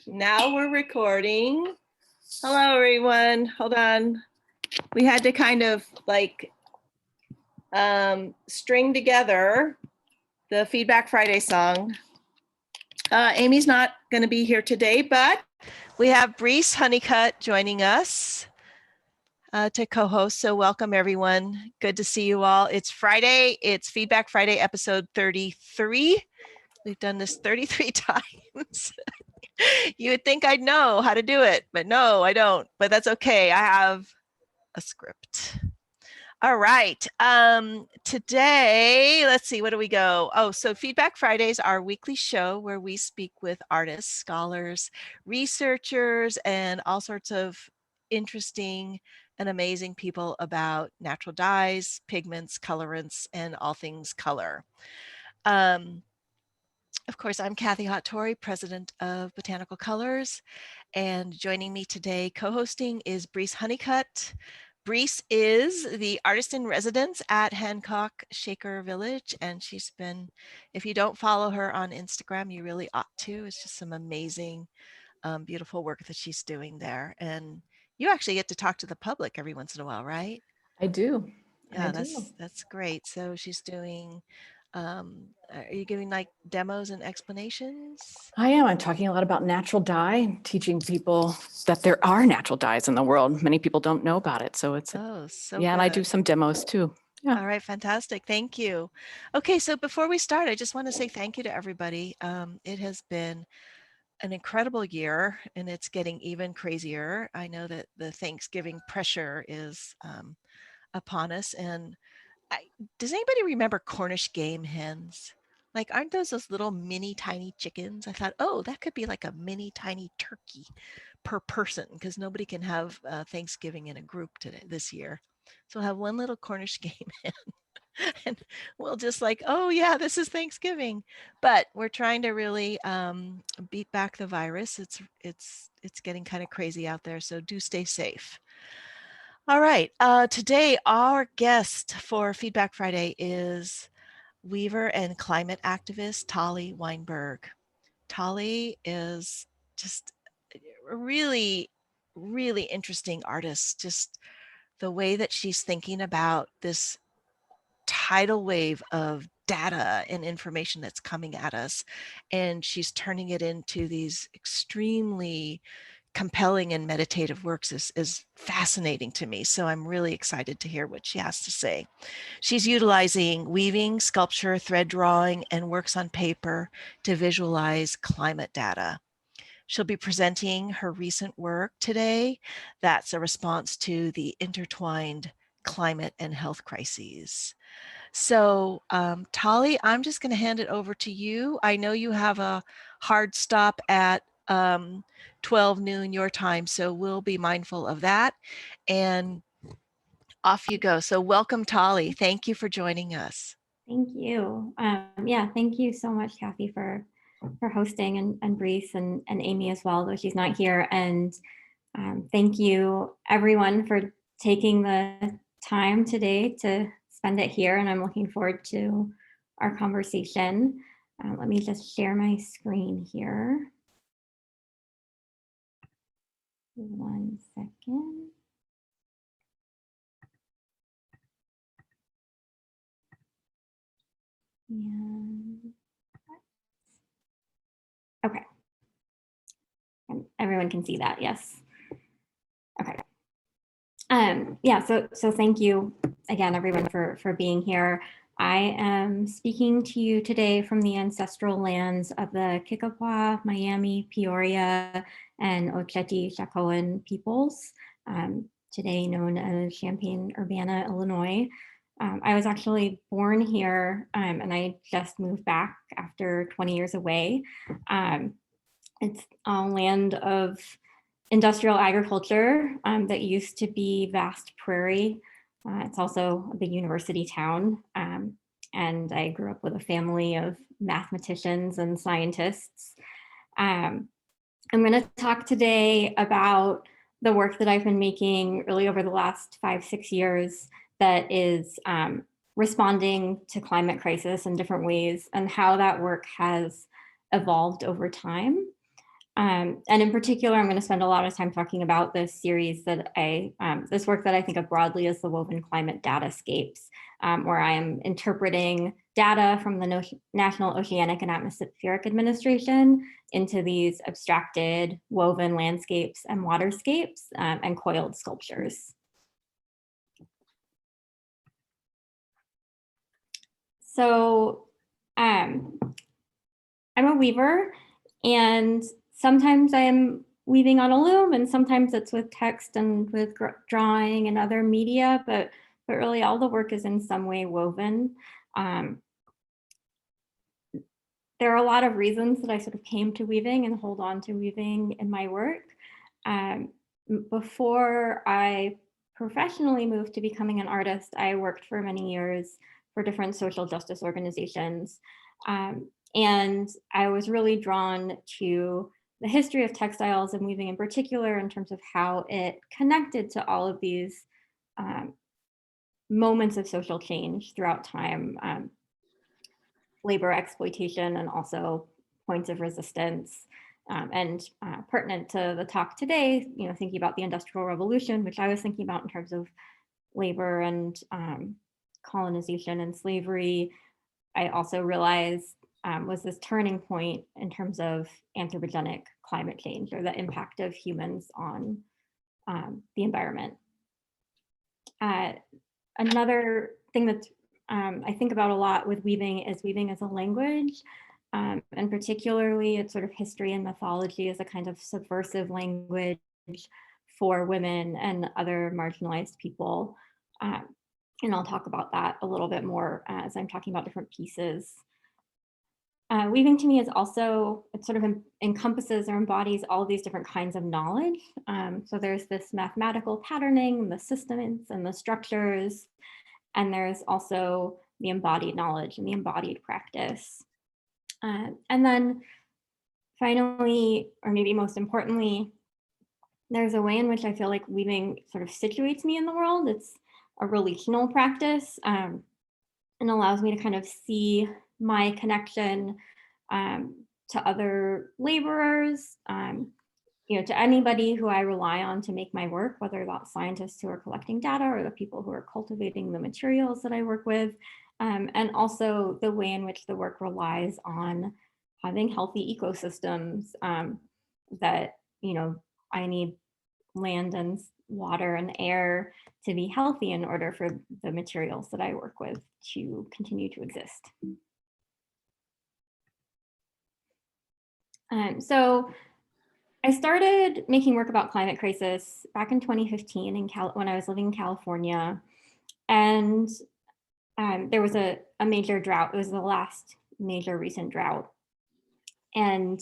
Now we're recording. Hello, everyone. Hold on. We had to kind of like string together the Feedback Friday song. Amy's not going to be here today, but we have Brees Honeycutt joining us to co-host. So welcome, everyone. Good to see you all. It's Friday. It's Feedback Friday, episode 33. We've done this 33 times. You would think I'd know how to do it, but no, I don't. But that's okay. I have a script. All right. Today, let's see, what do we go? Oh, so Feedback Fridays, our weekly show where we speak with artists, scholars, researchers, and all sorts of interesting and amazing people about natural dyes, pigments, colorants, and all things color. Of course, I'm Kathy Hattori, president of Botanical Colors, and joining me today co-hosting is Brees Honeycutt. Brees is the artist in residence at Hancock Shaker Village, and she's been, if you don't follow her on Instagram, you really ought to. It's just some amazing, beautiful work that she's doing there. And you actually get to talk to the public every once in a while, right? I do. Yeah, that's great. So she's doing, are you giving like demos and explanations? I am. I'm talking a lot about natural dye, teaching people that there are natural dyes in the world. Many people don't know about it. So it's, Oh, so yeah, good. and I do some demos too. Yeah. All right, fantastic. Thank you. Okay, so before we start, I just want to say thank you to everybody. It has been an incredible year and it's getting even crazier. I know that the Thanksgiving pressure is upon us. And does anybody remember Cornish game hens? Like, aren't those little mini tiny chickens? I thought, oh, that could be like a mini tiny turkey per person because nobody can have Thanksgiving in a group this year. So I'll have one little Cornish game hen. And we'll just like, oh yeah, this is Thanksgiving. But we're trying to really beat back the virus. It's getting kind of crazy out there. So do stay safe. All right. Today, our guest for Feedback Friday is weaver and climate activist Tali Weinberg. Tali is just a really, really interesting artist. Just the way that she's thinking about this tidal wave of data and information that's coming at us, and she's turning it into these extremely compelling and meditative works is fascinating to me. So I'm really excited to hear what she has to say. She's utilizing weaving, sculpture, thread drawing, and works on paper to visualize climate data. She'll be presenting her recent work today that's a response to the intertwined climate and health crises. So Tali, I'm just going to hand it over to you. I know you have a hard stop at 12 noon your time, so we'll be mindful of that. And off you go. So welcome, Tali. Thank you for joining us. Thank you. Yeah, thank you so much, Kathy, for hosting, and Brees and Amy as well, though she's not here. And thank you, everyone, for taking the time today to spend it here. And I'm looking forward to our conversation. Let me just share my screen here. 1 second. And okay. And everyone can see that, yes. Okay. Yeah, so thank you again, everyone, for being here. I am speaking to you today from the ancestral lands of the Kickapoo, Miami, Peoria, and Oceti-Sakowin peoples, today known as Champaign-Urbana, Illinois. I was actually born here, and I just moved back after 20 years away. It's a land of industrial agriculture that used to be vast prairie. It's also a big university town. And I grew up with a family of mathematicians and scientists. I'm going to talk today about the work that I've been making really over the last 5-6 years that is responding to climate crisis in different ways and how that work has evolved over time. And in particular, I'm going to spend a lot of time talking about this series that this work that I think of broadly as the woven climate datascapes, where I am interpreting data from the National Oceanic and Atmospheric Administration into these abstracted woven landscapes and waterscapes and coiled sculptures. So I'm a weaver, and sometimes I am weaving on a loom, and sometimes it's with text and with drawing and other media, but really all the work is in some way woven. There are a lot of reasons that I sort of came to weaving and hold on to weaving in my work. Before I professionally moved to becoming an artist, I worked for many years for different social justice organizations. And I was really drawn to the history of textiles and weaving in particular in terms of how it connected to all of these moments of social change throughout time, labor exploitation and also points of resistance. And pertinent to the talk today, thinking about the Industrial Revolution, which I was thinking about in terms of labor and colonization and slavery, I also realized was this turning point in terms of anthropogenic climate change, or the impact of humans on the environment. Another thing that I think about a lot with weaving is weaving as a language, and particularly its sort of history and mythology as a kind of subversive language for women and other marginalized people. And I'll talk about that a little bit more as I'm talking about different pieces. Weaving to me is also, it sort of encompasses or embodies all of these different kinds of knowledge. So there's this mathematical patterning, the systems and the structures, and there's also the embodied knowledge and the embodied practice. And then finally, or maybe most importantly, there's a way in which I feel like weaving sort of situates me in the world. It's a relational practice and allows me to kind of see my connection to other laborers, to anybody who I rely on to make my work, whether that's scientists who are collecting data or the people who are cultivating the materials that I work with, and also the way in which the work relies on having healthy ecosystems that, I need land and water and air to be healthy in order for the materials that I work with to continue to exist. So I started making work about climate crisis back in 2015 when I was living in California. And there was a major drought. It was the last major recent drought. And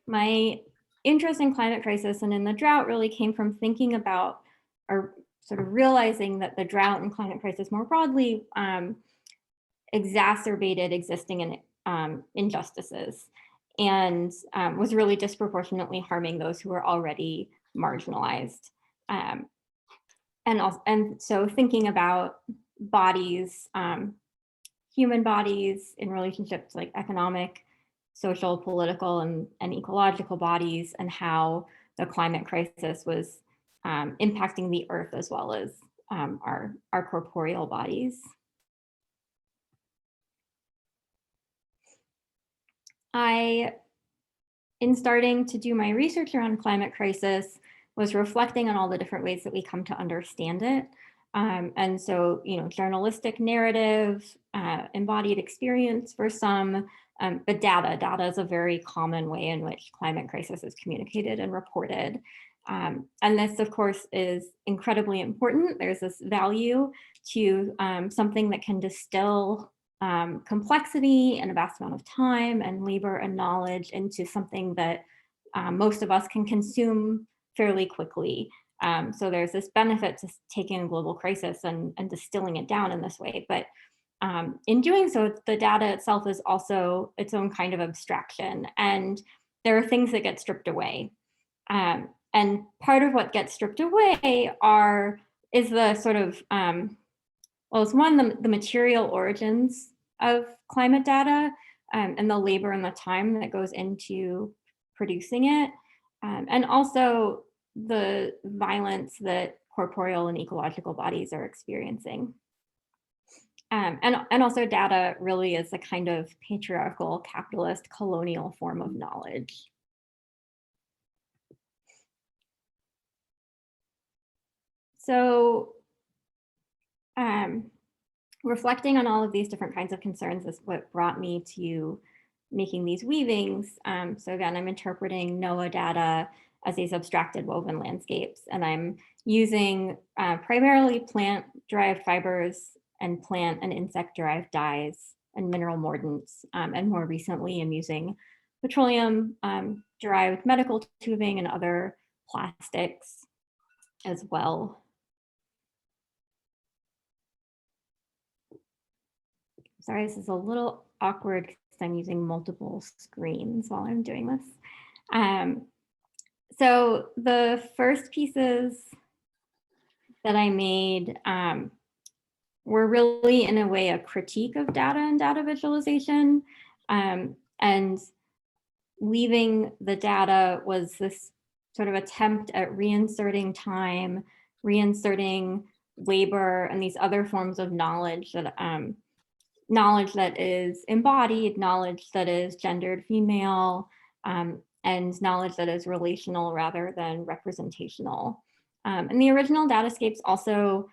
my interest in climate crisis and in the drought really came from thinking about, or sort of realizing that the drought and climate crisis more broadly exacerbated existing injustices and was really disproportionately harming those who were already marginalized. And so thinking about bodies, human bodies in relationship to like economic, social, political, and ecological bodies, and how the climate crisis was impacting the earth as well as our corporeal bodies. In starting to do my research around climate crisis, was reflecting on all the different ways that we come to understand it. And so, journalistic narrative, embodied experience for some, but data is a very common way in which climate crisis is communicated and reported. And this, of course, is incredibly important. There's this value to something that can distill complexity and a vast amount of time and labor and knowledge into something that most of us can consume fairly quickly. So there's this benefit to taking a global crisis and distilling it down in this way. But in doing so, the data itself is also its own kind of abstraction. And there are things that get stripped away. And part of what gets stripped away is the sort of, it's one, the material origins of climate data and the labor and the time that goes into producing it, and also the violence that corporeal and ecological bodies are experiencing. And also data really is a kind of patriarchal, capitalist, colonial form of knowledge. So reflecting on all of these different kinds of concerns is what brought me to making these weavings. So again, I'm interpreting NOAA data as these abstracted woven landscapes, and I'm using primarily plant-derived fibers and plant and insect-derived dyes and mineral mordants. And more recently, I'm using petroleum-derived medical tubing and other plastics as well. Sorry, this is a little awkward because I'm using multiple screens while I'm doing this. So the first pieces that I made were really, in a way, a critique of data and data visualization. And weaving the data was this sort of attempt at reinserting time, reinserting labor, and these other forms of knowledge that knowledge that is embodied, knowledge that is gendered female, and knowledge that is relational rather than representational. And the original datascapes also,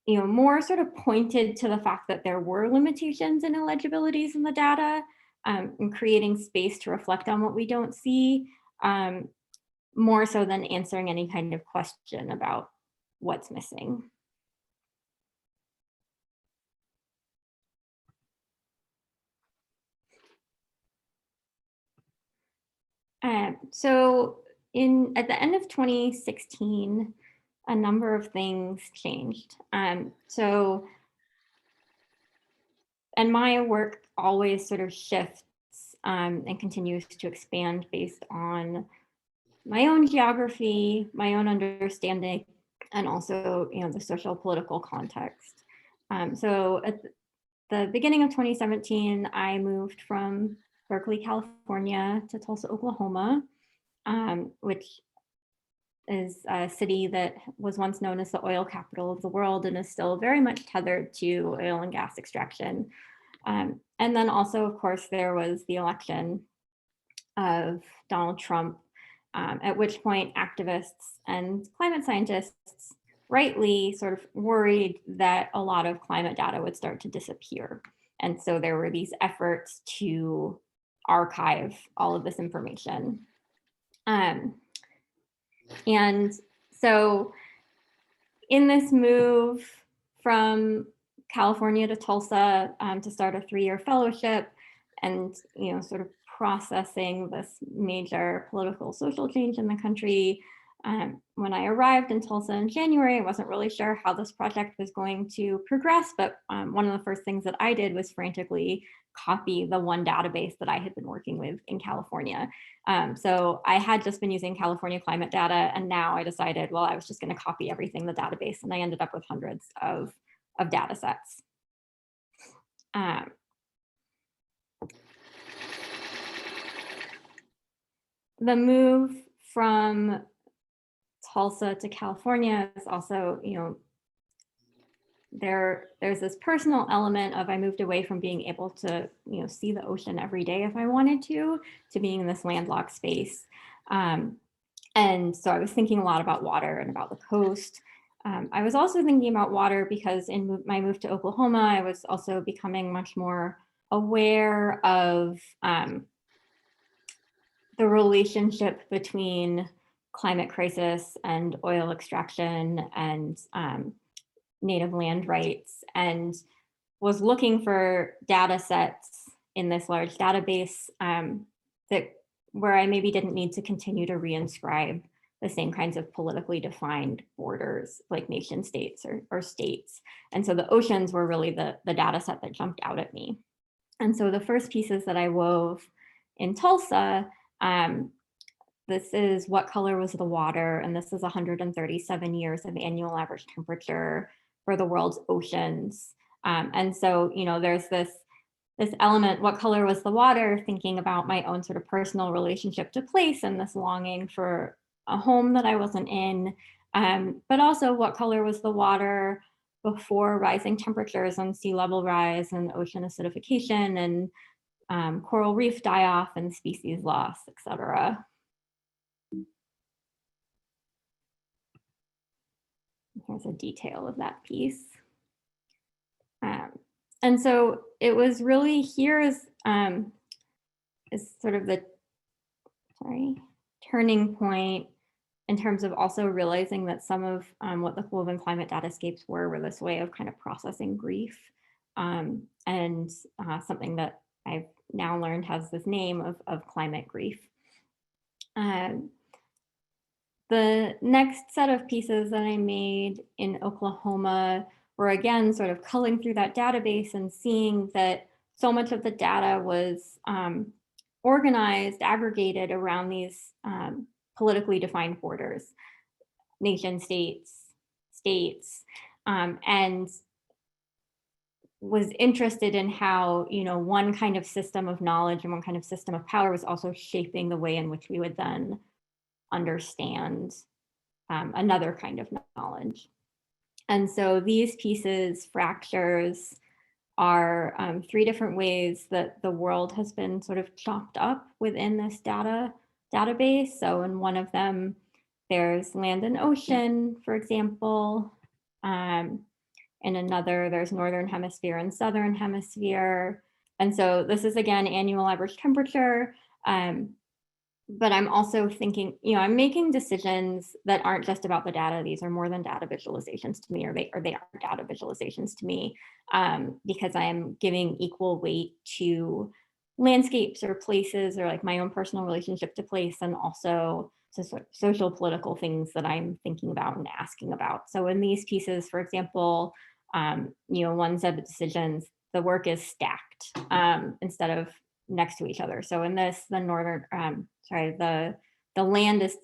more sort of pointed to the fact that there were limitations and illegibilities in the data, and creating space to reflect on what we don't see, more so than answering any kind of question about what's missing. So at the end of 2016, a number of things changed. And my work always sort of shifts and continues to expand based on my own geography, my own understanding, and also the social political context. So at the beginning of 2017, I moved from Berkeley, California to Tulsa, Oklahoma, which is a city that was once known as the oil capital of the world and is still very much tethered to oil and gas extraction. And then also, of course, there was the election of Donald Trump, at which point activists and climate scientists rightly sort of worried that a lot of climate data would start to disappear. And so there were these efforts to archive all of this information. And so in this move from California to Tulsa to start a 3-year fellowship and sort of processing this major political social change in the country, when I arrived in Tulsa in January, I wasn't really sure how this project was going to progress, but one of the first things that I did was frantically copy the one database that I had been working with in California. So I had just been using California climate data, and now I decided, well, I was just going to copy everything in the database, and I ended up with hundreds of data sets. The move from Tulsa to California is also, there's this personal element of I moved away from being able to, see the ocean every day if I wanted to being in this landlocked space. And so I was thinking a lot about water and about the coast. I was also thinking about water because in my move to Oklahoma, I was also becoming much more aware of the relationship between climate crisis and oil extraction and native land rights, and was looking for data sets in this large database where I maybe didn't need to continue to reinscribe the same kinds of politically defined borders like nation states or states. And so the oceans were really the data set that jumped out at me. And so the first pieces that I wove in Tulsa, this is What Color Was the Water? And this is 137 years of annual average temperature for the world's oceans. And so, there's this this element, what color was the water, thinking about my own sort of personal relationship to place and this longing for a home that I wasn't in, but also what color was the water before rising temperatures and sea level rise and ocean acidification and coral reef die off and species loss, et cetera. Here's a detail of that piece. And so it was really here is sort of the turning point in terms of also realizing that some of what the woven climate datascapes were this way of kind of processing grief, and something that I've now learned has this name of climate grief. The next set of pieces that I made in Oklahoma were again sort of culling through that database and seeing that so much of the data was organized, aggregated around these politically defined borders, nation states, and was interested in how, you know, one kind of system of knowledge and one kind of system of power was also shaping the way in which we would then understand another kind of knowledge. And so these pieces, fractures, are 3 different ways that the world has been sort of chopped up within this database. So in one of them, there's land and ocean, for example. In another, there's northern hemisphere and southern hemisphere. And so this is, again, annual average temperature. But I'm also thinking, you know, I'm making decisions that aren't just about the data. These are more than data visualizations to me, or they aren't data visualizations to me, because I am giving equal weight to landscapes or places or like my own personal relationship to place, and also to sort of social political things that I'm thinking about and asking about. So in these pieces, for example, you know, one set of decisions, the work is stacked instead of next to each other. So in this, the northern, the land is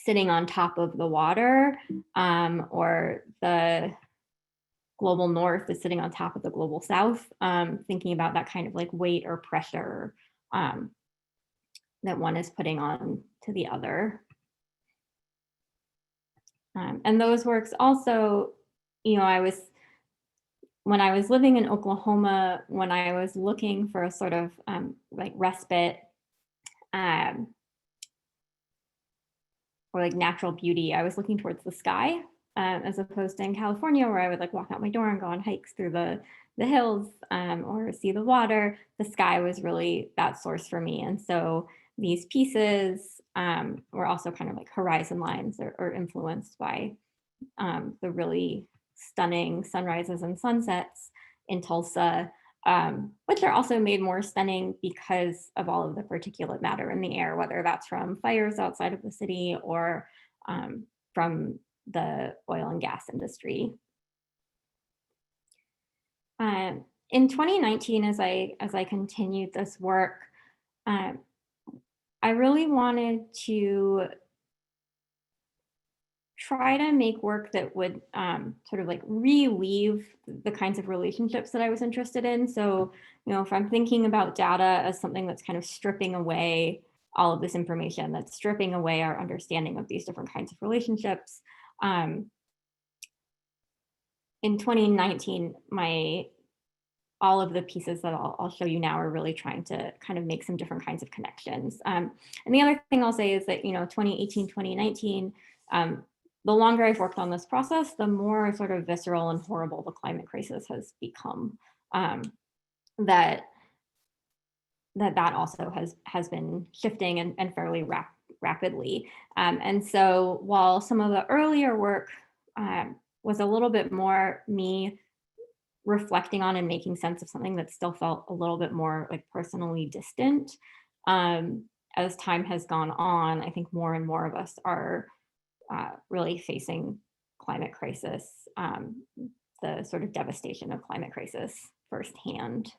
sitting on top of the water, or the global north is sitting on top of the global south, thinking about that kind of like weight or pressure that one is putting on to the other. And those works also, you know, when I was living in Oklahoma, when I was looking for a sort of like respite or like natural beauty, I was looking towards the sky, as opposed to in California, where I would like walk out my door and go on hikes through the hills, or see the water. The sky was really that source for me. And so these pieces were also kind of like horizon lines, or influenced by the really stunning sunrises and sunsets in Tulsa, which are also made more stunning because of all of the particulate matter in the air, whether that's from fires outside of the city or from the oil and gas industry. In 2019, as I continued this work, I really wanted to try to make work that would sort of like reweave the kinds of relationships that I was interested in. So, you know, if I'm thinking about data as something that's kind of stripping away all of this information, that's stripping away our understanding of these different kinds of relationships. In 2019, all of the pieces that I'll show you now are really trying to kind of make some different kinds of connections. And the other thing I'll say is that, you know, 2018, 2019, the longer I've worked on this process, the more sort of visceral and horrible the climate crisis has become. That also has been shifting and fairly rapidly. And so while some of the earlier work was a little bit more me reflecting on and making sense of something that still felt a little bit more like personally distant, as time has gone on, I think more and more of us are really facing climate crisis, the sort of devastation of climate crisis firsthand.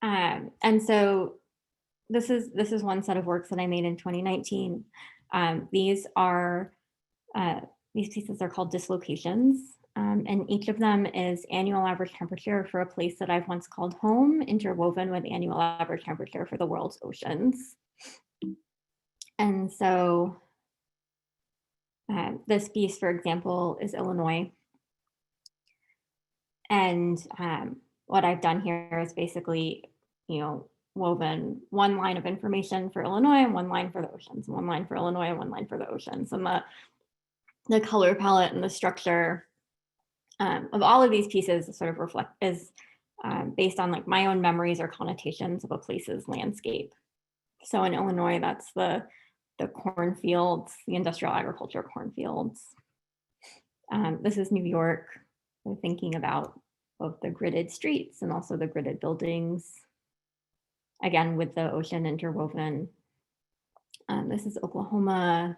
And so this is one set of works that I made in 2019. These pieces are called dislocations. and each of them is annual average temperature for a place that I've once called home, interwoven with annual average temperature for the world's oceans. And so this piece, for example, is Illinois. And what I've done here is basically, woven one line of information for Illinois and one line for the oceans, one line for Illinois and one line for the oceans. And the color palette and the structure of all of these pieces sort of is based on like my own memories or connotations of a place's landscape. So in Illinois, that's the cornfields, the industrial agriculture cornfields. This is New York. We're thinking about both the gridded streets and also the gridded buildings, again, with the ocean interwoven. This is Oklahoma,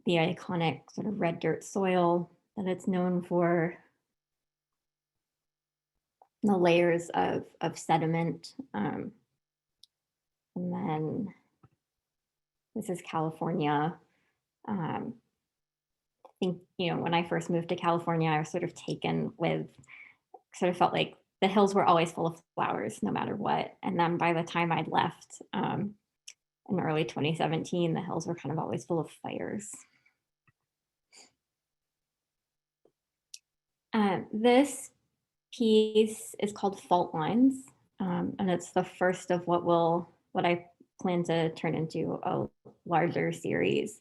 the iconic sort of red dirt soil that it's known for, the layers of sediment. And then this is California. I think, when I first moved to California, I was sort of taken with, sort of felt like the hills were always full of flowers no matter what. And then by the time I'd left in early 2017, the hills were kind of always full of fires. This piece is called Fault Lines, and it's the first of what I plan to turn into a larger series.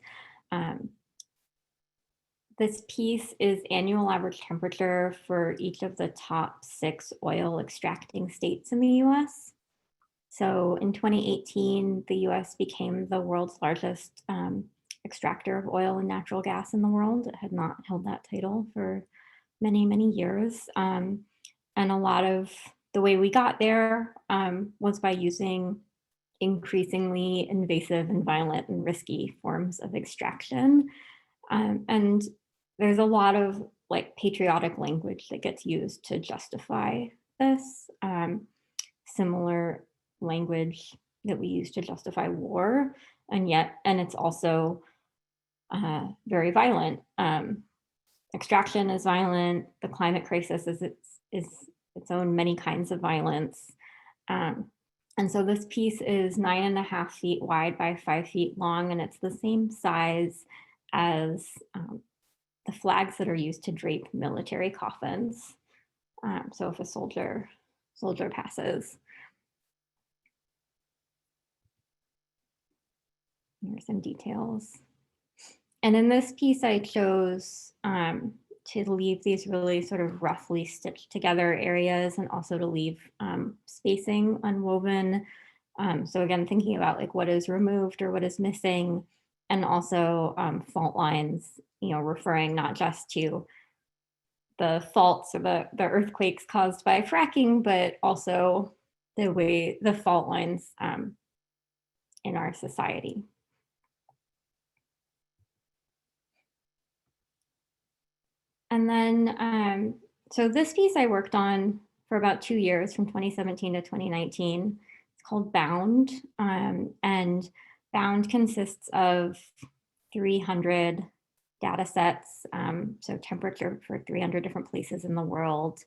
This piece is annual average temperature for each of the top 6 oil extracting states in the US. So in 2018, the US became the world's largest extractor of oil and natural gas in the world. It had not held that title for many, many years. And a lot of the way we got there was by using increasingly invasive and violent and risky forms of extraction. And there's a lot of like patriotic language that gets used to justify this. Similar language that we use to justify war, and it's also very violent. Extraction is violent. The climate crisis is its own many kinds of violence. And so this piece is 9.5 feet wide by 5 feet long, and it's the same size as the flags that are used to drape military coffins. So if a soldier passes. Here's some details. And in this piece, I chose to leave these really sort of roughly stitched together areas, and also to leave spacing unwoven. So again, thinking about like what is removed or what is missing, and also fault lines, referring not just to the faults or the earthquakes caused by fracking, but also the fault lines in our society. And then, so this piece I worked on for about 2 years, from 2017 to 2019. It's called Bound, and Bound consists of 300 data sets, so temperature for 300 different places in the world,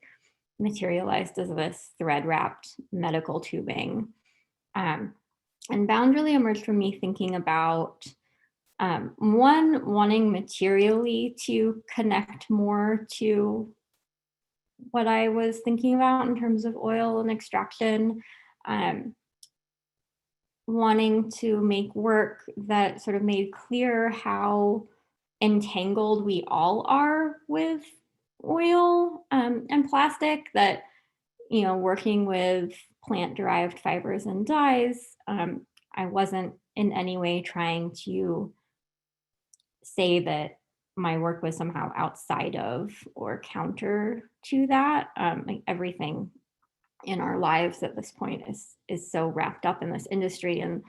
materialized as this thread-wrapped medical tubing. And Bound really emerged from me thinking about wanting materially to connect more to what I was thinking about in terms of oil and extraction, wanting to make work that sort of made clear how entangled we all are with oil and plastic, that, working with plant-derived fibers and dyes, I wasn't in any way trying to say that my work was somehow outside of or counter to that. Like everything in our lives at this point is so wrapped up in this industry, and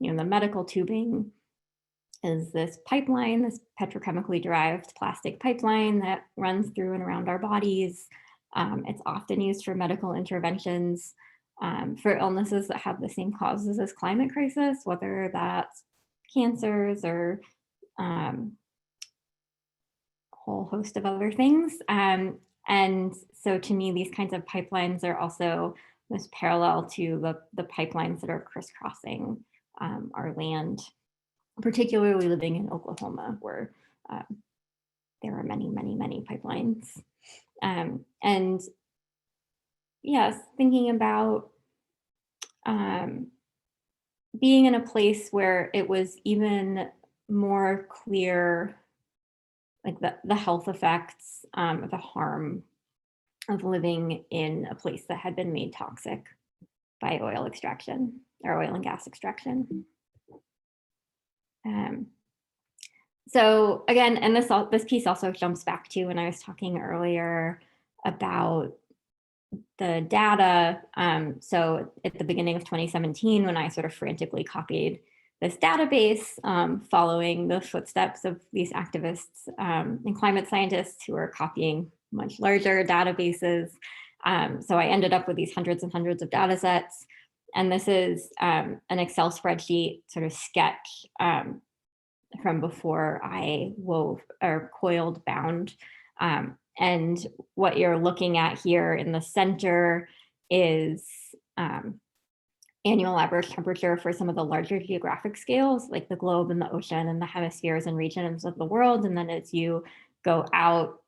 the medical tubing is this pipeline, this petrochemically derived plastic pipeline that runs through and around our bodies. It's often used for medical interventions for illnesses that have the same causes as climate crisis, whether that's cancers or whole host of other things. And so to me, these kinds of pipelines are also this parallel to the pipelines that are crisscrossing our land, particularly living in Oklahoma, where there are many, many, many pipelines. And yes, thinking about being in a place where it was even more clear, like the health effects, the harm of living in a place that had been made toxic by oil extraction or oil and gas extraction. So again, and this piece also jumps back to when I was talking earlier about the data. So at the beginning of 2017, when I sort of frantically copied this database, following the footsteps of these activists and climate scientists who are copying much larger databases. So I ended up with these hundreds and hundreds of data sets. And this is an Excel spreadsheet sort of sketch from before I wove or coiled bound. And what you're looking at here in the center is annual average temperature for some of the larger geographic scales, like the globe and the ocean and the hemispheres and regions of the world. And then as you go out,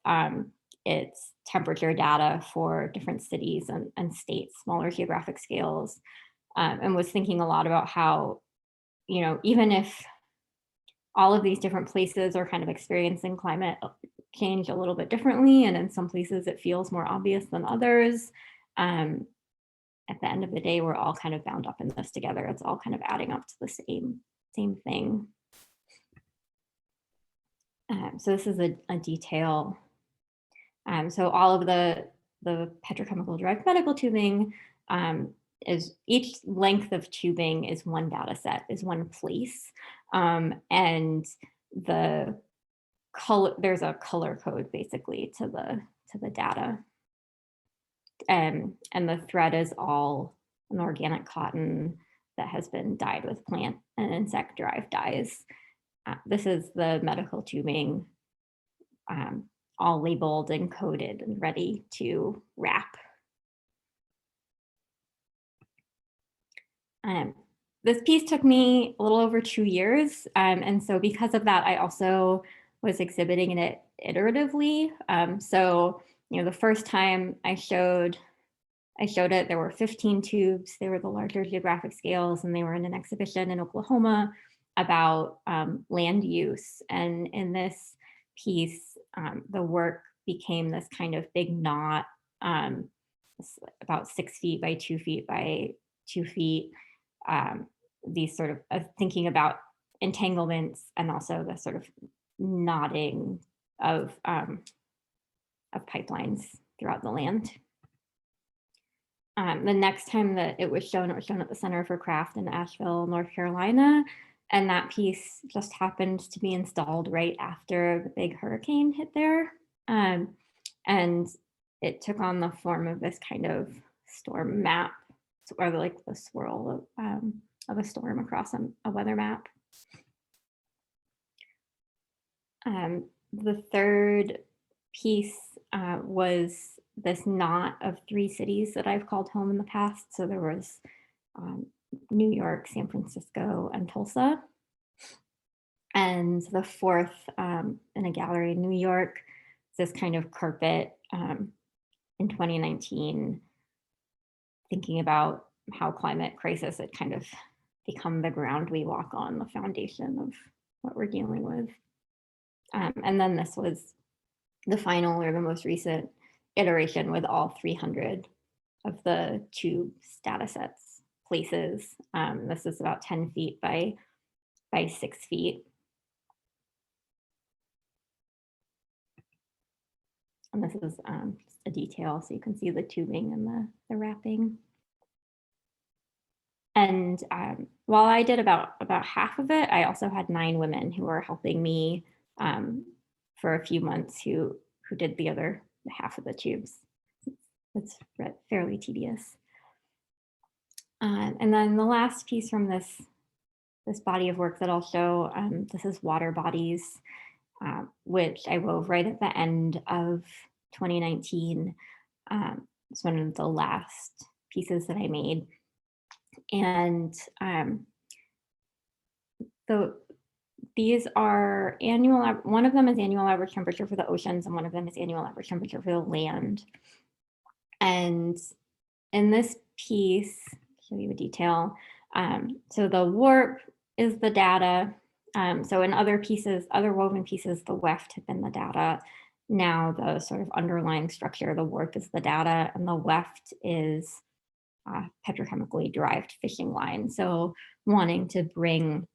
it's temperature data for different cities and states, smaller geographic scales, and was thinking a lot about how, even if all of these different places are kind of experiencing climate change a little bit differently, and in some places it feels more obvious than others. At the end of the day, we're all kind of bound up in this together. It's all kind of adding up to the same thing. So this is a detail. So all of the petrochemical derived medical tubing is each length of tubing is one data set, is one place. And the color, there's a color code basically to the data. And the thread is all an organic cotton that has been dyed with plant and insect derived dyes. This is the medical tubing, all labeled and coded and ready to wrap. This piece took me a little over 2 years. And so because of that, I also was exhibiting it iteratively. So, the first time I showed it, there were 15 tubes. They were the larger geographic scales, and they were in an exhibition in Oklahoma about land use. And in this piece, the work became this kind of big knot, about 6 feet by 2 feet by 2 feet. These sort of thinking about entanglements and also the sort of knotting of pipelines throughout the land. The next time that it was shown at the Center for Craft in Asheville, North Carolina. And that piece just happened to be installed right after the big hurricane hit there. And it took on the form of this kind of storm map, or like the swirl of a storm across a weather map. The third piece was this knot of 3 cities that I've called home in the past. So there was New York, San Francisco, and Tulsa. And the fourth in a gallery in New York, this kind of carpet in 2019, thinking about how climate crisis had kind of become the ground we walk on, the foundation of what we're dealing with. And then this was the final or the most recent iteration with all 300 of the tubes, data sets, places. This is about 10 feet by 6 feet. And this is a detail, so you can see the tubing and the wrapping. And while I did about half of it, I also had 9 women who were helping me for a few months who did the other half of the tubes. It's fairly tedious. And then the last piece from this body of work that I'll show, this is water bodies. which I wove right at the end of 2019. It's one of the last pieces that I made. And so these are annual, one of them is annual average temperature for the oceans, and one of them is annual average temperature for the land. And in this piece, show you a detail. So the warp is the data. So in other pieces, other woven pieces, the weft had been the data. Now the sort of underlying structure, the warp is the data, and the weft is petrochemically derived fishing line. So wanting to bring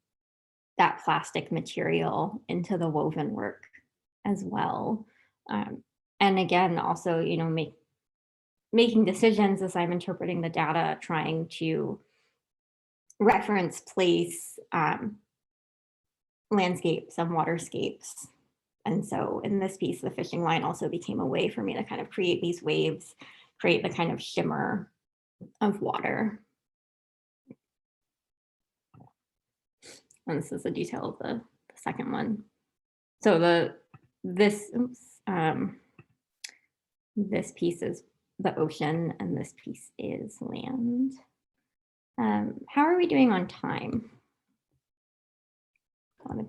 that plastic material into the woven work as well. And again, also, you know, making decisions as I'm interpreting the data, trying to reference place landscapes and waterscapes. And so in this piece, the fishing line also became a way for me to kind of create these waves, create the kind of shimmer of water. And this is a detail of the second one. So this piece is the ocean and this piece is land. How are we doing on time?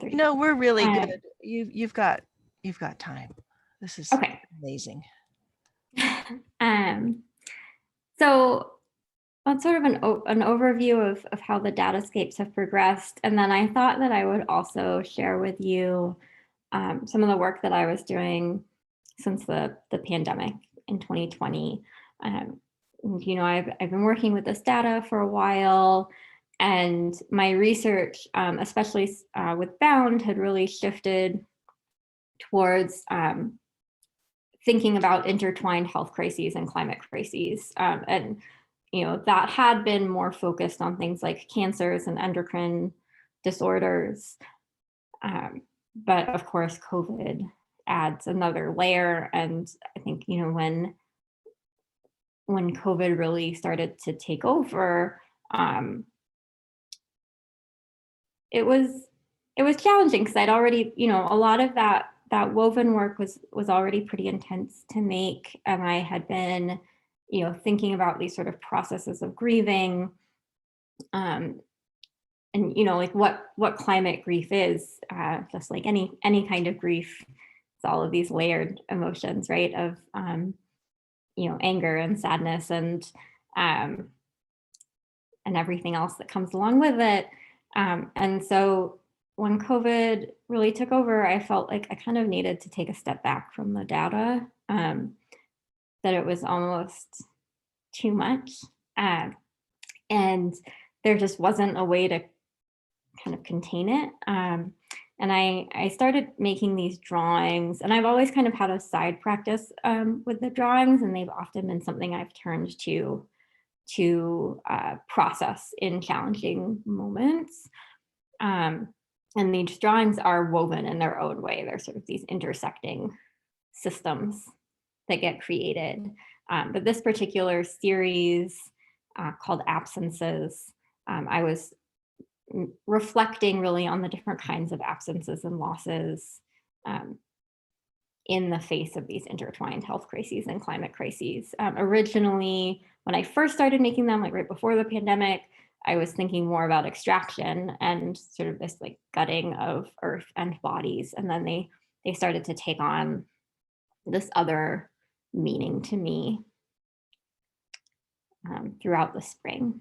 No, we're really good. You've got time. This is okay. Amazing. So that's sort of an overview of how the datascapes have progressed. And then I thought that I would also share with you some of the work that I was doing since the pandemic in 2020. You know, I've been working with this data for a while, and my research, especially with Bound, had really shifted towards thinking about intertwined health crises and climate crises. And, you know, that had been more focused on things like cancers and endocrine disorders. But of course, COVID adds another layer. And I think, you know, when COVID really started to take over, it was challenging because I'd already, you know, a lot of that woven work was already pretty intense to make. And I had been, you know, thinking about these sort of processes of grieving, and, you know, like what climate grief is, just like any kind of grief. It's all of these layered emotions, right? Of, you know, anger and sadness and everything else that comes along with it. And so when COVID really took over, I felt like I kind of needed to take a step back from the data, that it was almost too much. And there just wasn't a way to kind of contain it. And I started making these drawings, and I've always kind of had a side practice with the drawings, and they've often been something I've turned to process in challenging moments. And these drawings are woven in their own way. They're sort of these intersecting systems that get created. But this particular series called Absences, I was reflecting really on the different kinds of absences and losses in the face of these intertwined health crises and climate crises. Originally, when I first started making them, like right before the pandemic, I was thinking more about extraction and sort of this like gutting of earth and bodies. And then they started to take on this other meaning to me throughout the spring.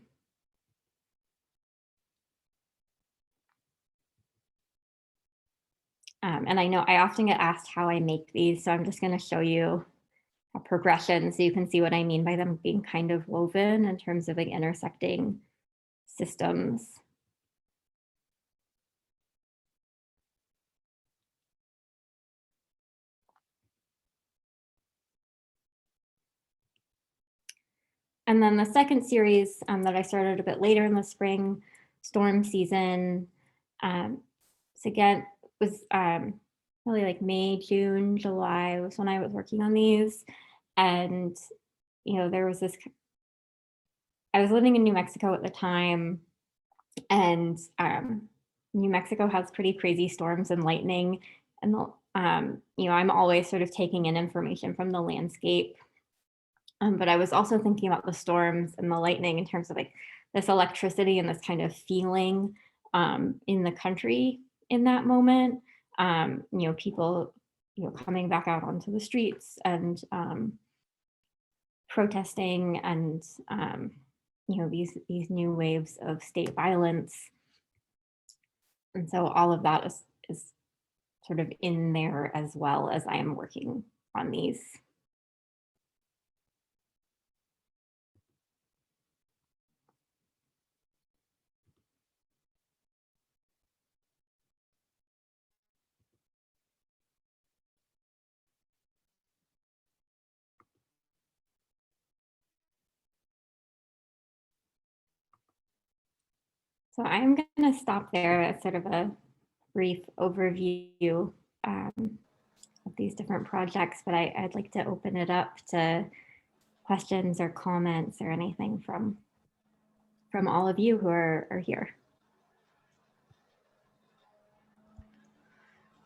And I know I often get asked how I make these, so I'm just going to show you a progression so you can see what I mean by them being kind of woven in terms of like intersecting systems. And then the second series that I started a bit later in the spring, storm season. So again, was really like May, June, July was when I was working on these. And, you know, there was this, I was living in New Mexico at the time, and New Mexico has pretty crazy storms and lightning. And I'm always sort of taking in information from the landscape. But I was also thinking about the storms and the lightning in terms of like this electricity and this kind of feeling in the country in that moment. People, coming back out onto the streets and protesting and, these new waves of state violence. And so all of that is sort of in there as well as I am working on these. So I'm going to stop there as sort of a brief overview of these different projects, but I'd like to open it up to questions or comments or anything from all of you who are here.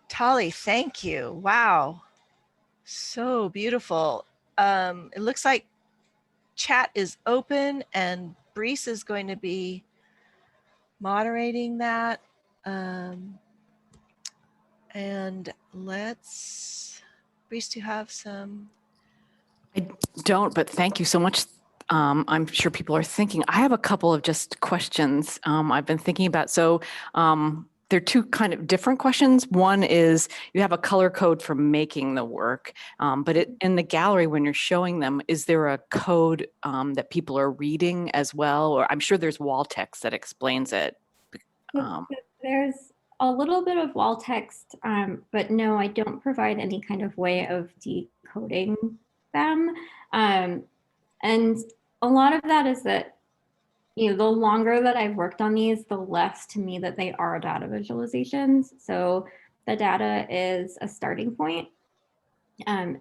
Tali, thank you. Wow. So beautiful. It looks like chat is open and Brees is going to be moderating that. And let's, Brees, do you have some? I don't, but thank you so much. I'm sure people are thinking. I have a couple of just questions I've been thinking about. So there are two kind of different questions. One is you have a color code for making the work, but in the gallery when you're showing them, is there a code that people are reading as well? Or I'm sure there's wall text that explains it. There's a little bit of wall text, but no, I don't provide any kind of way of decoding them. And a lot of that is that, the longer that I've worked on these, the less to me that they are data visualizations. So the data is a starting point. And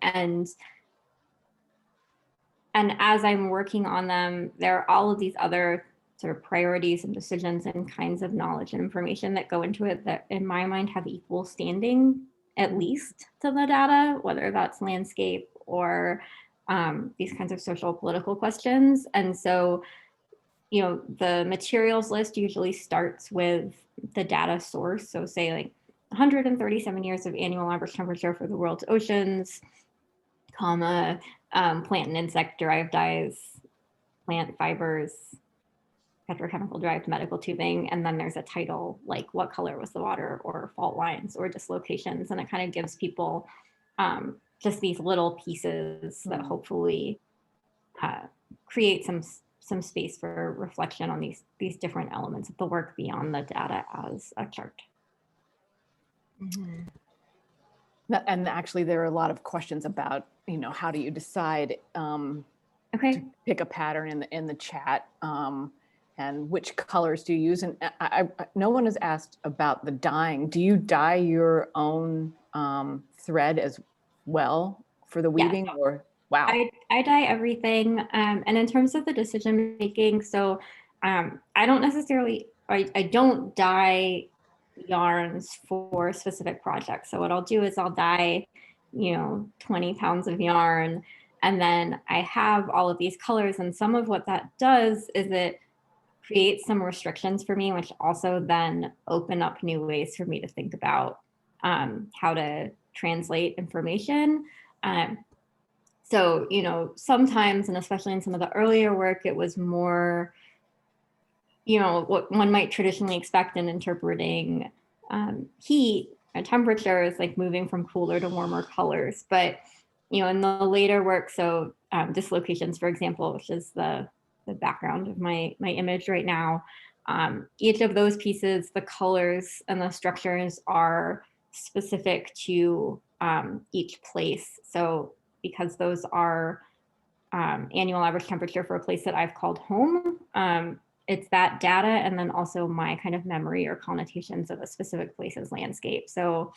as I'm working on them, there are all of these other sort of priorities and decisions and kinds of knowledge and information that go into it that in my mind have equal standing, at least to the data, whether that's landscape or these kinds of social political questions. And so, the materials list usually starts with the data source. So say like 137 years of annual average temperature for the world's oceans, comma, plant and insect derived dyes, plant fibers, petrochemical derived medical tubing. And then there's a title like what color was the water or fault lines or dislocations. And it kind of gives people just these little pieces that hopefully create some space for reflection on these different elements of the work beyond the data as a chart. Mm-hmm. And actually, there are a lot of questions about, how do you decide to pick a pattern in the chat, and which colors do you use? And no one has asked about the dyeing. Do you dye your own thread as well for the weaving? Yeah. Or wow. I dye everything. And in terms of the decision making, so I don't dye yarns for specific projects. So what I'll do is I'll dye, 20 pounds of yarn, and then I have all of these colors. And some of what that does is it creates some restrictions for me, which also then open up new ways for me to think about how to translate information. So, sometimes, and especially in some of the earlier work, it was more, what one might traditionally expect in interpreting heat and temperatures, like moving from cooler to warmer colors. But, in the later work, so dislocations, for example, which is the background of my image right now, each of those pieces, the colors and the structures are specific to each place. So because those are annual average temperature for a place that I've called home, it's that data and then also my kind of memory or connotations of a specific place's landscape. So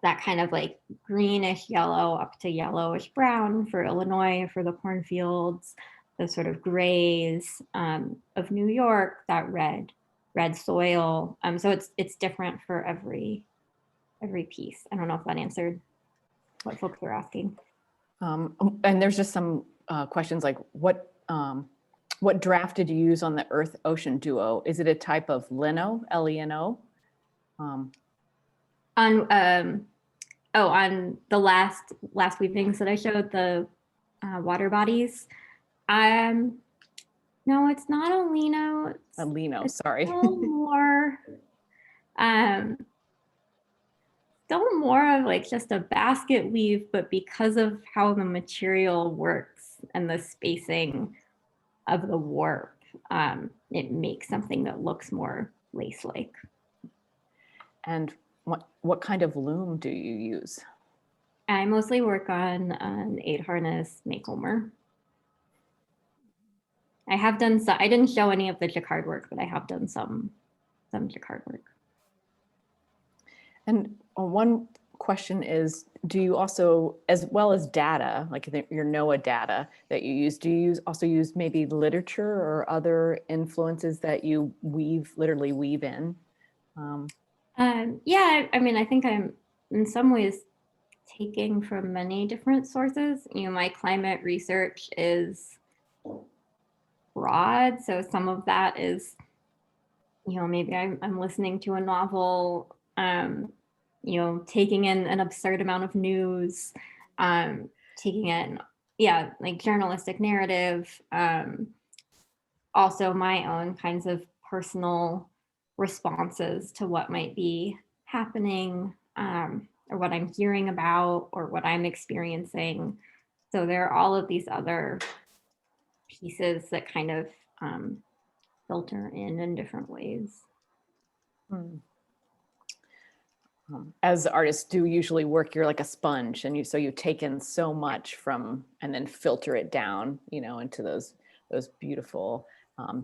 that kind of like greenish yellow up to yellowish brown for Illinois, for the cornfields, the sort of grays of New York, that red soil. So it's different for every every piece. I don't know if that answered what folks were asking. And there's just some questions like what draft did you use on the Earth Ocean duo? Is it a type of lino, L-E-N-O? On on the last weavings that I showed, the water bodies. No, it's not a lino. A lino, It's sorry. still more, still more of like just a basket weave, but because of how the material works and the spacing of the warp, it makes something that looks more lace-like. And what kind of loom do you use? I mostly work on an 8-harness Maycomber. I have done some, I didn't show any of the jacquard work, but I have done some jacquard work. And one question is, do you also, as well as data, like your NOAA data that you use, do you also use maybe literature or other influences that you literally weave in? Yeah, I mean, I think I'm in some ways taking from many different sources. You know, my climate research is broad, so some of that is, you know, maybe I'm listening to a novel, you know, taking in an absurd amount of news, taking in, yeah, like journalistic narrative, also my own kinds of personal responses to what might be happening, or what I'm hearing about or what I'm experiencing. So there are all of these other pieces that kind of filter in different ways. As artists do usually work, you're like a sponge, and so you take in so much from and then filter it down, you know, into those beautiful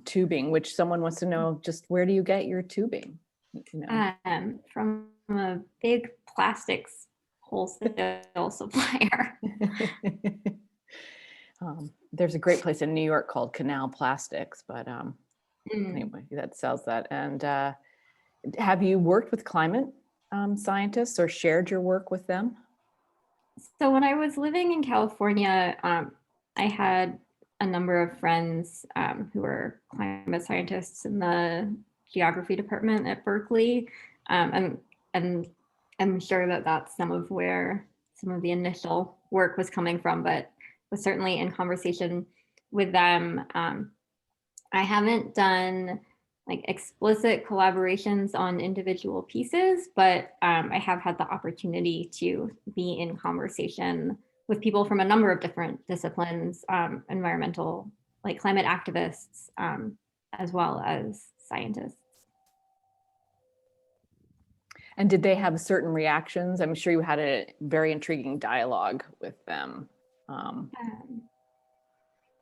tubing. Which someone wants to know, just where do you get your tubing? You know, From a big plastics wholesale supplier. There's a great place in New York called Canal Plastics, but anyway, that sells that. And have you worked with climate scientists or shared your work with them? So when I was living in California, I had a number of friends who were climate scientists in the geography department at Berkeley. And I'm sure that that's some of where some of the initial work was coming from, but was certainly in conversation with them. I haven't done like explicit collaborations on individual pieces, but I have had the opportunity to be in conversation with people from a number of different disciplines, environmental, like climate activists, as well as scientists. And did they have certain reactions? I'm sure you had a very intriguing dialogue with them.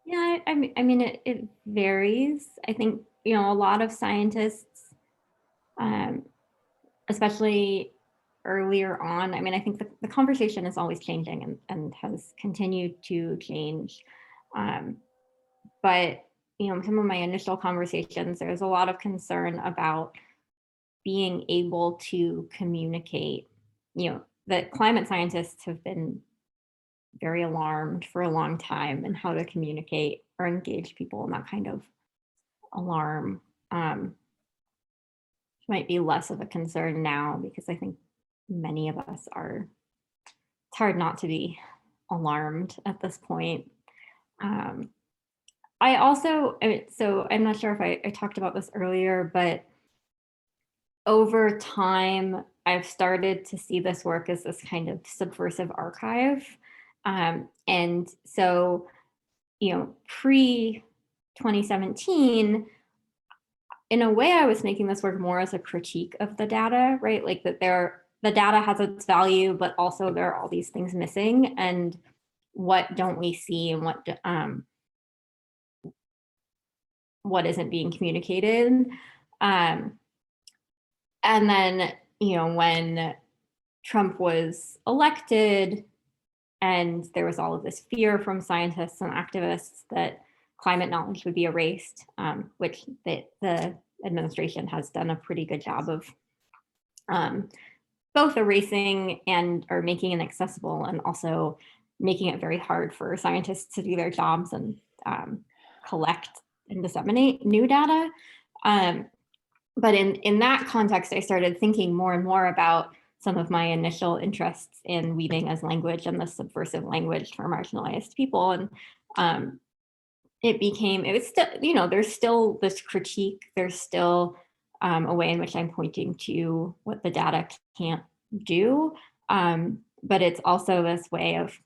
Yeah, I mean, it varies. I think, you know, a lot of scientists, especially earlier on, I mean, I think the conversation is always changing and has continued to change. But, you know, some of my initial conversations, there's a lot of concern about being able to communicate, you know, that climate scientists have been very alarmed for a long time and how to communicate or engage people in that kind of alarm. Might be less of a concern now because I think many of us are, it's hard not to be alarmed at this point. I also, so I'm not sure if I talked about this earlier, but over time, I've started to see this work as this kind of subversive archive. And so, you know, pre-2017, in a way, I was making this work more as a critique of the data, right? Like that the data has its value, but also there are all these things missing, and what don't we see, and what isn't being communicated. And then, you know, when Trump was elected, and there was all of this fear from scientists and activists that climate knowledge would be erased, which the administration has done a pretty good job of both erasing and or making inaccessible, and also making it very hard for scientists to do their jobs and collect and disseminate new data. But in that context, I started thinking more and more about some of my initial interests in weaving as language and the subversive language for marginalized people. And it was still, there's still this critique, there's still a way in which I'm pointing to what the data can't do. But it's also this way of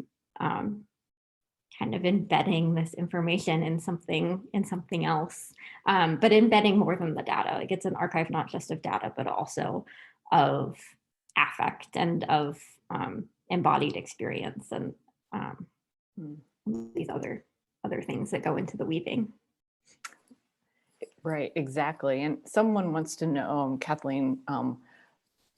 kind of embedding this information in something else, but embedding more than the data. Like, it's an archive not just of data, but also of affect and of embodied experience and these other things that go into the weaving. Right, exactly. And someone wants to know, Kathleen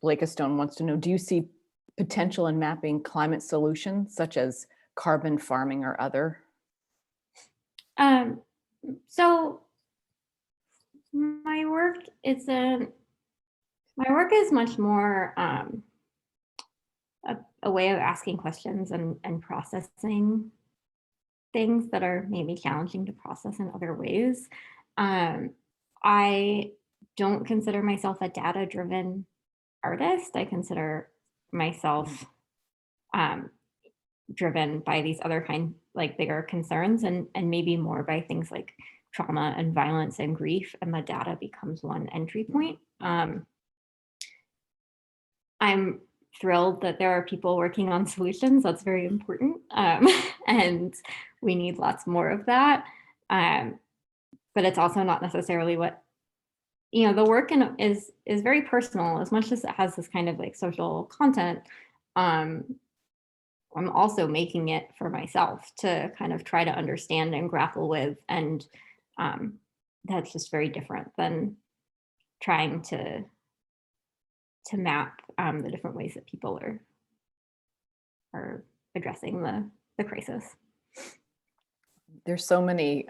Blakestone wants to know, do you see potential in mapping climate solutions such as carbon farming or other? So my work is much more a way of asking questions and processing things that are maybe challenging to process in other ways. I don't consider myself a data-driven artist. I consider myself driven by these other like bigger concerns, and maybe more by things like trauma and violence and grief, and the data becomes one entry point. I'm thrilled that there are people working on solutions. That's very important. And we need lots more of that. But it's also not necessarily what, the work is very personal. As much as it has this kind of like social content, I'm also making it for myself to kind of try to understand and grapple with. And that's just very different than trying to map the different ways that people are addressing the crisis. There's so many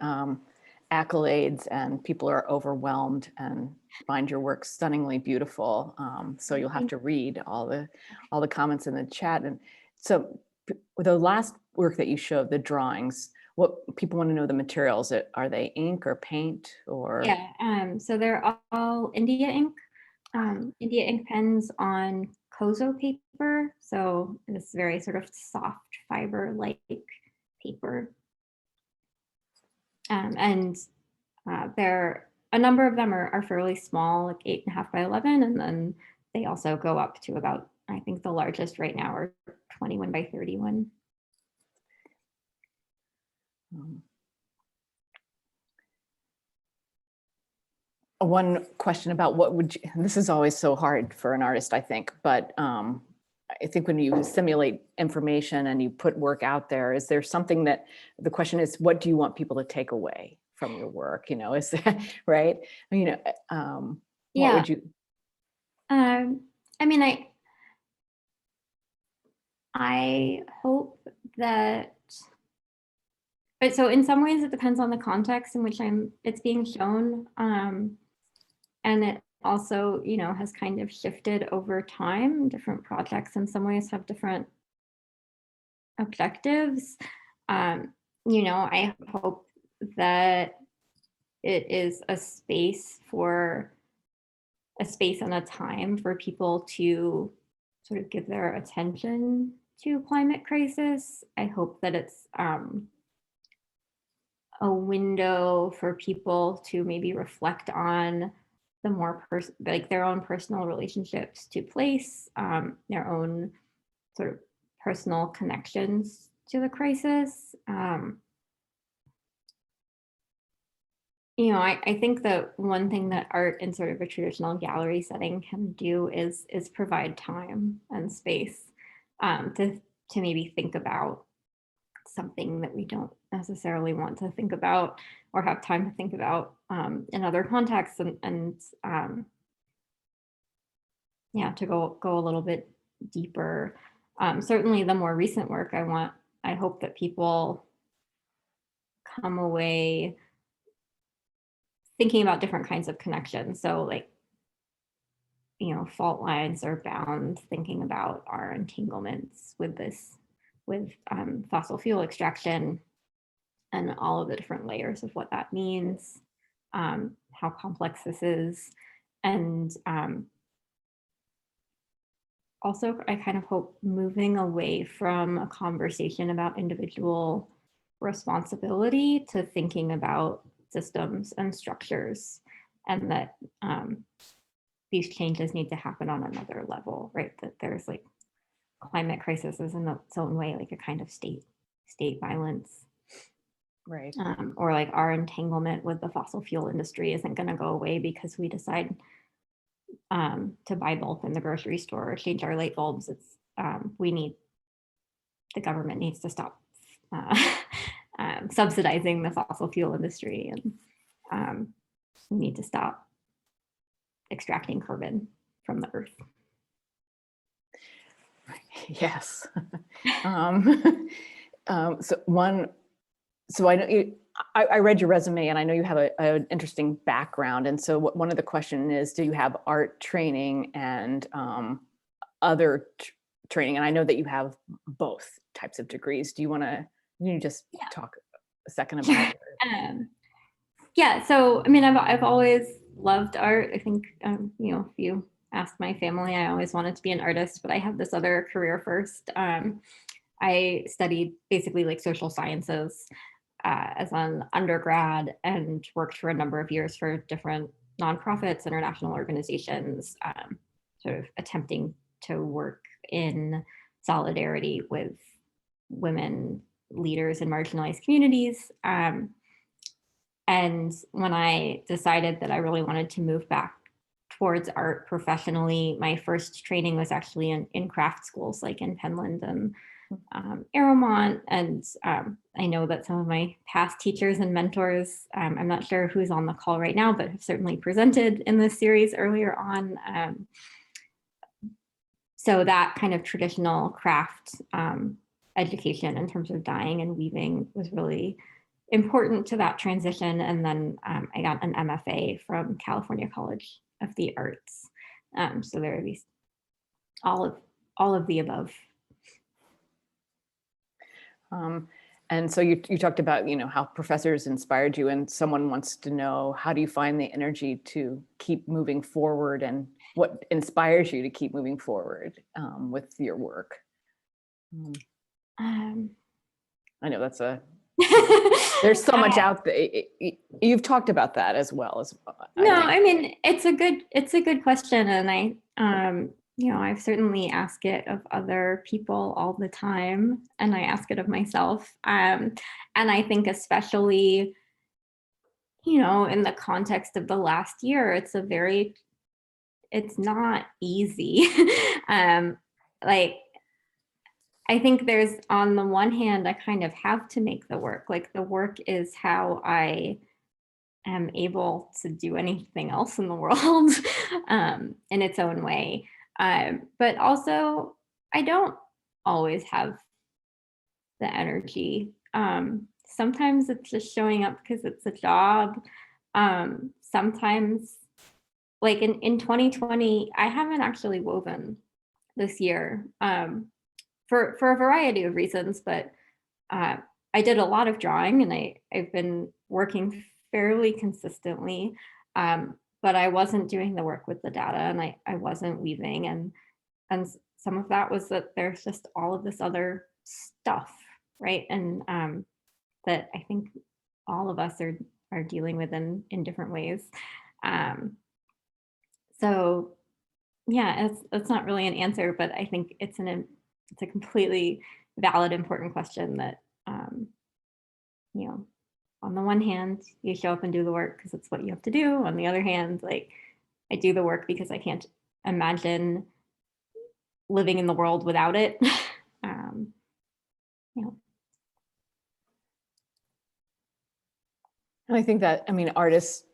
accolades, and people are overwhelmed and find your work stunningly beautiful. So you'll have to read all the comments in the chat. And so the last work that you showed, the drawings, what people want to know, the materials, are they ink or paint or? Yeah, so they're all India ink. India ink pens on Kozo paper. So this very sort of soft fiber-like paper. And a number of them are fairly small, like 8.5 by 11. And then they also go up to about, I think the largest right now are 21 by 31. One question about this is always so hard for an artist, I think, but I think when you simulate information and you put work out there, is there something that, the question is, what do you want people to take away from your work? Is that right? What would you? I mean, I hope that, but so in some ways it depends on the context in which it's being shown. And it also, has kind of shifted over time. Different projects in some ways have different objectives. I hope that it is a space and a time for people to sort of give their attention to climate crisis. I hope that it's a window for people to maybe reflect on the more their own personal relationships to place, their own sort of personal connections to the crisis. I think that one thing that art in sort of a traditional gallery setting can do is provide time and space to maybe think about something that we don't necessarily want to think about or have time to think about in other contexts, and to go a little bit deeper. Certainly the more recent work, I hope that people come away thinking about different kinds of connections. So like fault lines or bounds, thinking about our entanglements with fossil fuel extraction and all of the different layers of what that means, how complex this is. And also, I kind of hope moving away from a conversation about individual responsibility to thinking about systems and structures, and that these changes need to happen on another level, right? That there's like climate crisis is in its own way like a kind of state violence. Right. Or like our entanglement with the fossil fuel industry isn't going to go away because we decide to buy bulk in the grocery store or change our light bulbs. It's the government needs to stop subsidizing the fossil fuel industry, and we need to stop extracting carbon from the earth. Yes. So I know I read your resume, and I know you have an interesting background. And so one of the questions is, do you have art training and other training? And I know that you have both types of degrees. Do you want to just talk a second about it? Yeah, so I mean, I've always loved art. I think if you asked my family, I always wanted to be an artist, but I had this other career first. I studied basically like social sciences as an undergrad, and worked for a number of years for different nonprofits, international organizations, sort of attempting to work in solidarity with women leaders in marginalized communities. And when I decided that I really wanted to move back towards art professionally, my first training was actually in craft schools, like in Penland and Arrowmont. And I know that some of my past teachers and mentors, I'm not sure who's on the call right now, but have certainly presented in this series earlier on. So that kind of traditional craft education in terms of dyeing and weaving was really important to that transition. And then I got an MFA from California College of the Arts. So there are these all of the above. And so you talked about, how professors inspired you, and someone wants to know, how do you find the energy to keep moving forward, and what inspires you to keep moving forward with your work? I know that's there's so much out there. You've talked about that as well as. I mean, it's a good question. And I've certainly asked it of other people all the time, and I ask it of myself. And I think especially, in the context of the last year, it's not easy. I think there's, on the one hand, I kind of have to make the work. Like, the work is how I am able to do anything else in the world in its own way. But also, I don't always have the energy. Sometimes it's just showing up because it's a job. Sometimes, like in 2020, I haven't actually woven this year. For a variety of reasons, but I did a lot of drawing, and I've been working fairly consistently, but I wasn't doing the work with the data, and I wasn't weaving, and some of that was that there's just all of this other stuff, right? And that I think all of us are dealing with in different ways. So yeah, it's not really an answer, but I think it's a completely valid, important question that, on the one hand, you show up and do the work because it's what you have to do. On the other hand, like, I do the work because I can't imagine living in the world without it. And I think that, artists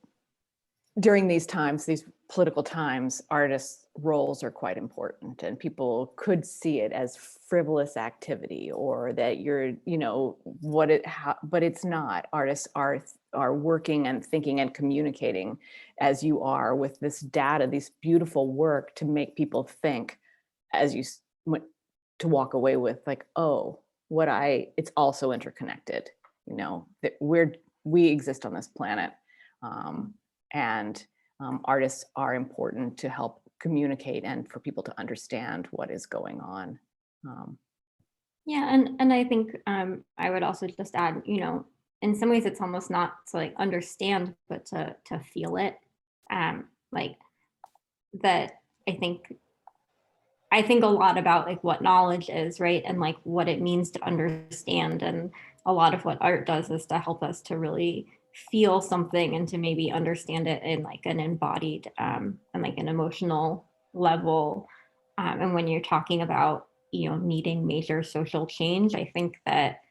during these times, these political times, artists' roles are quite important, and people could see it as frivolous activity, or that you're, you know, but it's not. Artists are working and thinking and communicating as you are with this data, this beautiful work to make people think, as you to walk away with like, oh, it's also interconnected, you know, that we exist on this planet, and artists are important to help communicate and for people to understand what is going on. Yeah, and I think I would also just add, you know, in some ways it's almost not to like understand, but to feel it. Like that, I think a lot about like what knowledge is, right? And like what it means to understand. And a lot of what art does is to help us to really feel something and to maybe understand it in like an embodied and like an emotional level. And when you're talking about, you know, needing major social change, I think that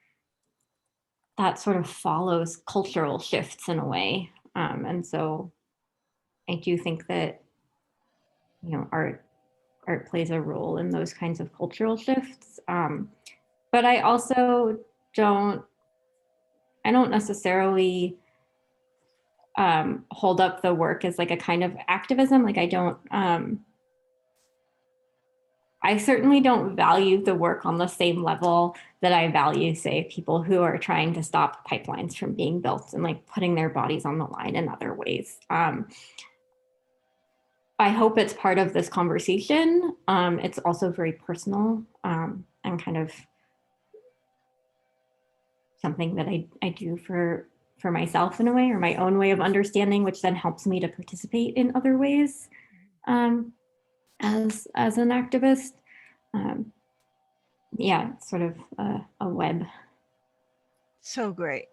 that sort of follows cultural shifts in a way. And so I do think that, you know, art plays a role in those kinds of cultural shifts. But I also don't necessarily hold up the work as like a kind of activism. Like I certainly don't value the work on the same level that I value, say, people who are trying to stop pipelines from being built and like putting their bodies on the line in other ways. I hope it's part of this conversation. It's also very personal and kind of something that I do for myself in a way, or my own way of understanding, which then helps me to participate in other ways as an activist. Yeah, it's sort of a web. So great.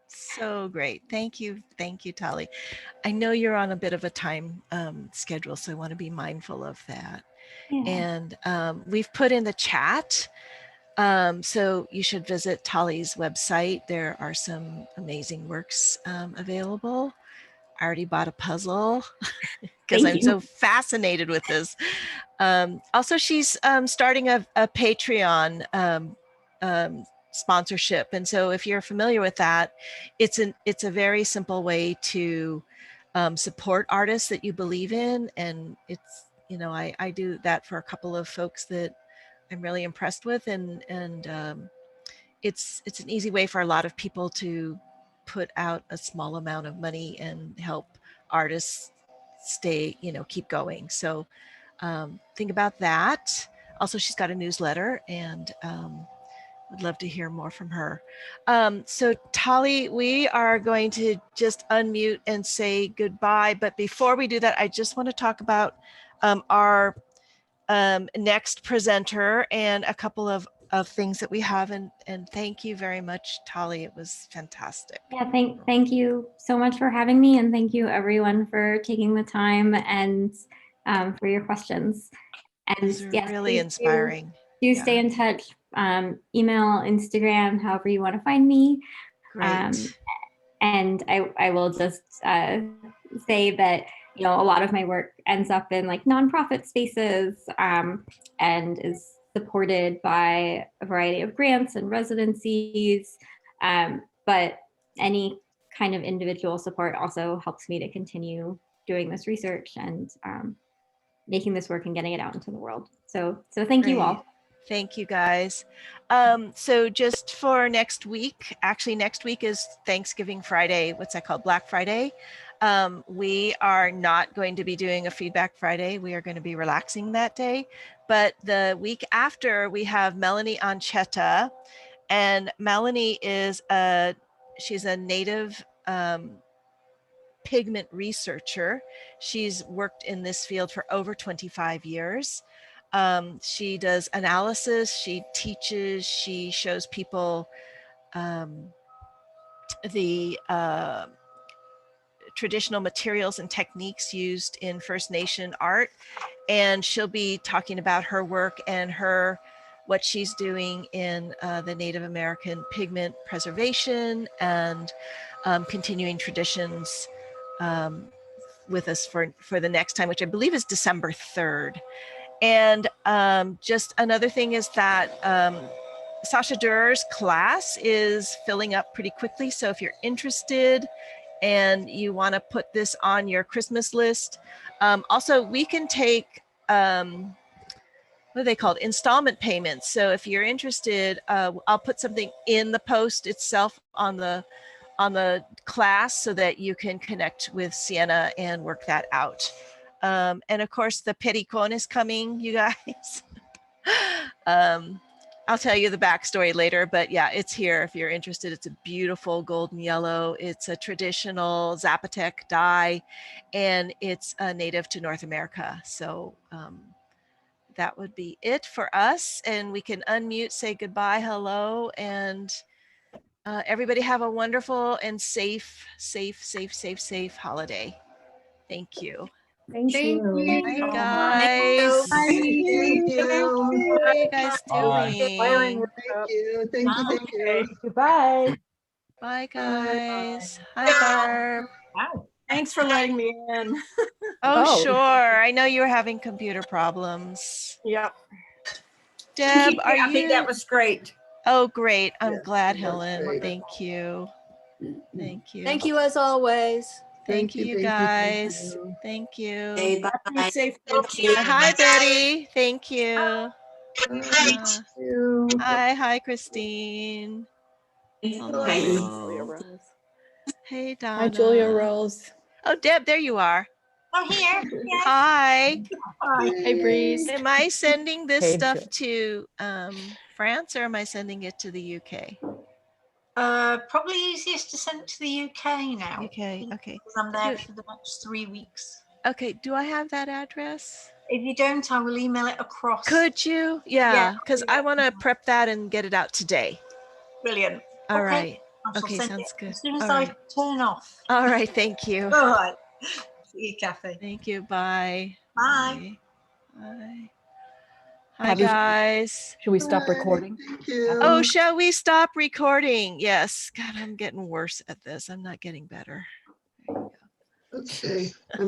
So great. Thank you. Thank you, Tali. I know you're on a bit of a time schedule, so I want to be mindful of that. Yeah. And we've put in the chat, so you should visit Tali's website. There are some amazing works available. I already bought a puzzle because I'm so fascinated with this. Also, she's starting a Patreon sponsorship, and so if you're familiar with that, it's a very simple way to support artists that you believe in, and it's, you know, I do that for a couple of folks that I'm really impressed with, and it's an easy way for a lot of people to put out a small amount of money and help artists stay, you know, keep going. So think about that. Also, she's got a newsletter, and would love to hear more from her. So Tali, we are going to just unmute and say goodbye. But before we do that, I just want to talk about our next presenter and a couple of things that we have. And thank you very much, Tali. It was fantastic. Yeah, thank you so much for having me, and thank you everyone for taking the time and for your questions. And yes, really inspiring. Do stay in touch. Email, Instagram, however you want to find me. Great. And I will just say that, you know, a lot of my work ends up in like nonprofit spaces and is supported by a variety of grants and residencies. But any kind of individual support also helps me to continue doing this research and making this work and getting it out into the world. So thank you all. Thank you, guys. So just for next week, actually next week is Thanksgiving Friday. What's that called? Black Friday. We are not going to be doing a Feedback Friday. We are going to be relaxing that day. But the week after, we have Melanie Ancheta. And Melanie is she's a native pigment researcher. She's worked in this field for over 25 years. She does analysis, she teaches, she shows people the traditional materials and techniques used in First Nation art. And she'll be talking about her work and what she's doing in the Native American pigment preservation and continuing traditions with us for the next time, which I believe is December 3rd. And just another thing is that Sasha Durer's class is filling up pretty quickly. So if you're interested and you want to put this on your Christmas list, also we can take, what are they called? Installment payments. So if you're interested, I'll put something in the post itself on the class so that you can connect with Sienna and work that out. And of course, the Pericon is coming, you guys. I'll tell you the backstory later, but yeah, it's here if you're interested. It's a beautiful golden yellow. It's a traditional Zapotec dye, and it's native to North America. So that would be it for us. And we can unmute, say goodbye, hello, and everybody have a wonderful and safe holiday. Thank you. Thank you. Bye, guys. Thank you. How are you guys doing? Thank you. Goodbye. Bye, guys. Hi, Barb. Wow. Thanks for letting me in. Oh, sure. I know you were having computer problems. Yep. Deb, are you? I think that was great. Oh, great. I'm Yes, glad, that's Helen. great. Thank you. Thank you. Thank you as always. Thank you, thank guys. you. Thank you. Happy safe Thank you. Hi, Betty. Thank you. Thank you. Hi, Christine. Julia Hello. Rose. Hey, Donna. Hi, Julia Rose. Oh, Deb, there you are. I'm here. Yeah. Hi. Hey, Breeze. Am I sending this Hey, stuff to France, or am I sending it to the UK? Probably easiest to send to the UK now. UK, okay. Because I'm there for the next 3 weeks. Okay, do I have that address? If you don't, I will email it across. Could you? Yeah, because I want to prep that and get it out today. Brilliant. All Okay. right. I shall Okay, send sounds it good. as soon as All I right. turn off. All right, thank you. All right. See you, Kathy. Thank you. Bye. Bye. Bye. Hi, Abby, guys. should we stop recording? Thank you. Oh, shall we stop recording? Yes. God, I'm getting worse at this. I'm not getting better. There you go. Okay.